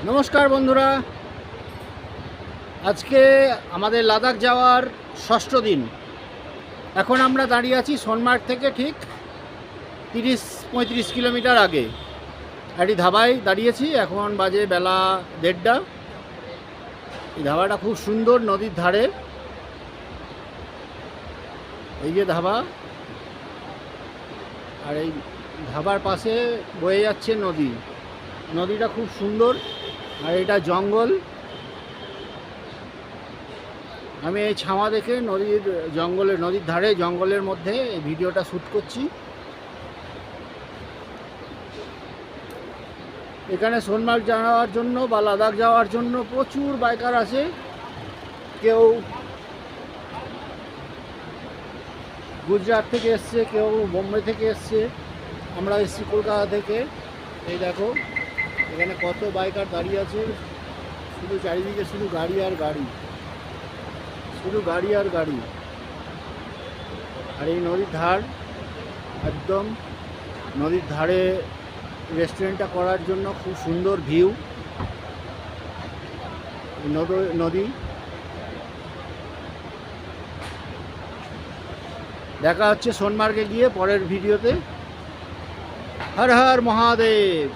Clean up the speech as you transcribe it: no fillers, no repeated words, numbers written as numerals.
নমস্কার বন্ধুরা, আজকে আমাদের লাদাখ যাওয়ার ষষ্ঠ দিন। এখন আমরা দাঁড়িয়ে আছি সোনমার্গ থেকে ঠিক 30-35 কিলোমিটার আগে একটি ধাবায় দাঁড়িয়েছি। এখন বাজে বেলা 1:30। এই ধাবাটা খুব সুন্দর, নদীর ধারে। এই যে ধাবা, আর এই ধাবার পাশে বয়ে যাচ্ছে নদী। নদীটা খুব সুন্দর, আর এটা জঙ্গল। আমি এই ছামা দেখে নদীর ধারে জঙ্গলের মধ্যে এই ভিডিওটা শ্যুট করছি। এখানে সোনমার্গ যাওয়ার জন্য বা লাদাখ যাওয়ার জন্য প্রচুর বাইকার আছে। কেউ গুজরাট থেকে এসছে, কেউ বোম্বে থেকে এসছে, আমরা এসছি কলকাতা থেকে। এই দেখো এখানে কত বাইকার দাঁড়িয়ে আছে, শুধু চারিদিকে শুধু গাড়ি আর গাড়ি, শুধু গাড়ি আর গাড়ি। আর এই নদীর ধার, একদম নদীর ধারে রেস্টুরেন্টটা করার জন্য খুব সুন্দর ভিউ। নদী দেখা হচ্ছে সোনমার্গে গিয়ে পরের ভিডিওতে। হর হর মহাদেব।